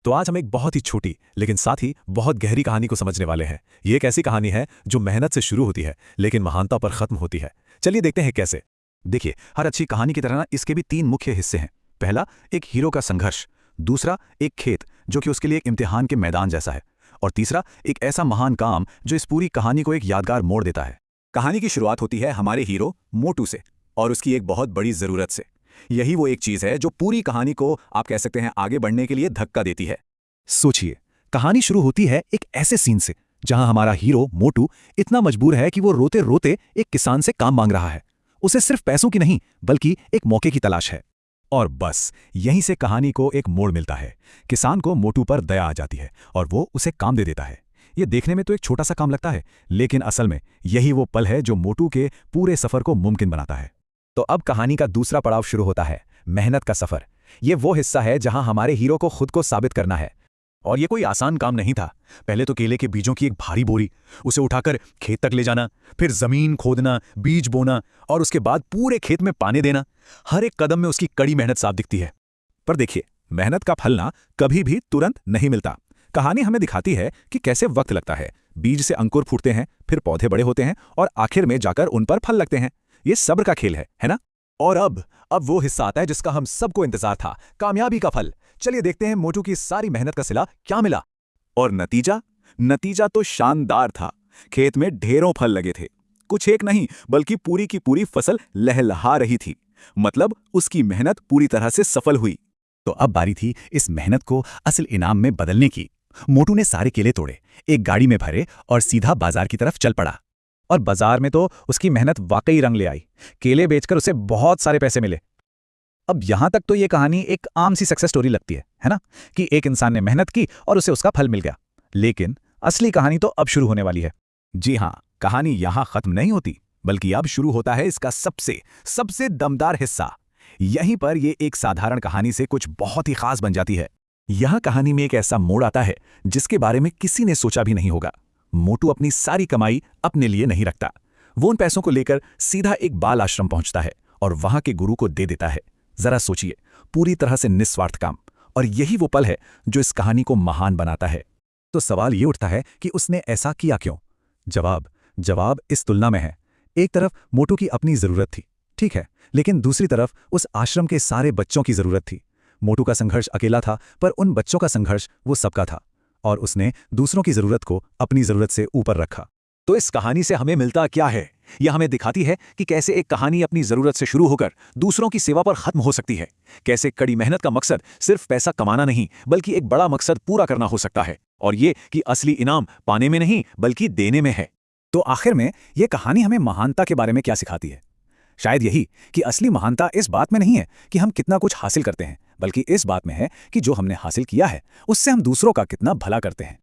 तो आज हम एक बहुत ही छोटी लेकिन साथ ही बहुत गहरी कहानी को समझने वाले हैं। ये एक ऐसी कहानी है जो मेहनत से शुरू होती है लेकिन महानता पर खत्म होती है। चलिए देखते हैं कैसे। देखिए, हर अच्छी कहानी की तरह ना इसके भी 3 मुख्य हिस्से हैं। पहला, एक हीरो का संघर्ष। दूसरा, एक खेत जो कि उसके लिए एक इम्तिहान के मैदान जैसा है। और तीसरा, एक ऐसा महान काम जो इस पूरी कहानी को एक यादगार मोड़ देता है। कहानी की शुरुआत होती है हमारे हीरो मोटू से और उसकी एक बहुत बड़ी ज़रूरत से। यही वो एक चीज़ है जो पूरी कहानी को आप कह सकते हैं आगे बढ़ने के लिए धक्का देती है। सोचिए, कहानी शुरू होती है एक ऐसे सीन से जहां हमारा हीरो मोटू इतना मजबूर है कि वो रोते रोते एक किसान से काम मांग रहा है। उसे सिर्फ पैसों की नहीं बल्कि एक मौके की तलाश है। और बस यहीं से कहानी को एक मोड़ मिलता है। किसान को मोटू पर दया आ जाती है और वो उसे काम दे देता है। ये देखने में तो एक छोटा सा काम लगता है, लेकिन असल में यही वो पल है जो मोटू के पूरे सफर को मुमकिन बनाता है। तो अब कहानी का दूसरा पड़ाव शुरू होता है, मेहनत का सफर। ये वो हिस्सा है जहां हमारे हीरो को खुद को साबित करना है। और ये कोई आसान काम नहीं था। पहले तो केले के बीजों की एक भारी बोरी, उसे उठाकर खेत तक ले जाना, फिर जमीन खोदना, बीज बोना और उसके बाद पूरे खेत में पानी देना। हर एक कदम में उसकी कड़ी मेहनत साफ दिखती है। पर देखिए, मेहनत का फल ना कभी भी तुरंत नहीं मिलता। कहानी हमें दिखाती है कि कैसे वक्त लगता है। बीज से अंकुर फूटते हैं, फिर पौधे बड़े होते हैं और आखिर में जाकर उन पर फल लगते हैं। ये सब्र का खेल है ना? और अब वो हिस्सा आता है जिसका हम सबको इंतजार था, कामयाबी का फल। चलिए देखते हैं मोटू की सारी मेहनत का सिला क्या मिला। और नतीजा तो शानदार था। खेत में ढेरों फल लगे थे। कुछ एक नहीं बल्कि पूरी की पूरी फसल लहलहा रही थी। मतलब उसकी मेहनत पूरी तरह से सफल हुई। तो अब बारी थी इस मेहनत को असल इनाम में बदलने की। मोटू ने सारे केले तोड़े, एक गाड़ी में भरे और सीधा बाजार की तरफ चल पड़ा। और बाजार में तो उसकी मेहनत वाकई रंग ले आई। केले बेचकर उसे बहुत सारे पैसे मिले। अब यहां तक तो ये कहानी एक आम सी सक्सेस स्टोरी लगती है ना, कि एक इंसान ने मेहनत की और उसे उसका फल मिल गया। लेकिन असली कहानी तो अब शुरू होने वाली है। जी हां, कहानी यहां खत्म नहीं होती, बल्कि अब शुरू होता है इसका सबसे दमदार हिस्सा। यहीं पर ये एक साधारण कहानी से कुछ बहुत ही खास बन जाती है। यह कहानी में एक ऐसा मोड़ आता है जिसके बारे में किसी ने सोचा भी नहीं होगा। मोटू अपनी सारी कमाई अपने लिए नहीं रखता। वो उन पैसों को लेकर सीधा एक बाल आश्रम पहुंचता है और वहां के गुरु को दे देता है। जरा सोचिए, पूरी तरह से निस्वार्थ काम। और यही वो पल है जो इस कहानी को महान बनाता है। तो सवाल ये उठता है कि उसने ऐसा किया क्यों? जवाब इस तुलना में है। एक तरफ मोटू की अपनी जरूरत थी, ठीक है, लेकिन दूसरी तरफ उस आश्रम के सारे बच्चों की जरूरत थी। मोटू का संघर्ष अकेला था, पर उन बच्चों का संघर्ष वो सबका था। और उसने दूसरों की जरूरत को अपनी जरूरत से ऊपर रखा। तो इस कहानी से हमें मिलता क्या है? यह हमें दिखाती है कि कैसे एक कहानी अपनी जरूरत से शुरू होकर दूसरों की सेवा पर खत्म हो सकती है। कैसे कड़ी मेहनत का मकसद सिर्फ पैसा कमाना नहीं बल्कि एक बड़ा मकसद पूरा करना हो सकता है। और ये कि असली इनाम पाने में नहीं बल्कि देने में है। तो आखिर में यह कहानी हमें महानता के बारे में क्या सिखाती है? शायद यही कि असली महानता इस बात में नहीं है कि हम कितना कुछ हासिल करते हैं, बल्कि इस बात में है कि जो हमने हासिल किया है उससे हम दूसरों का कितना भला करते हैं।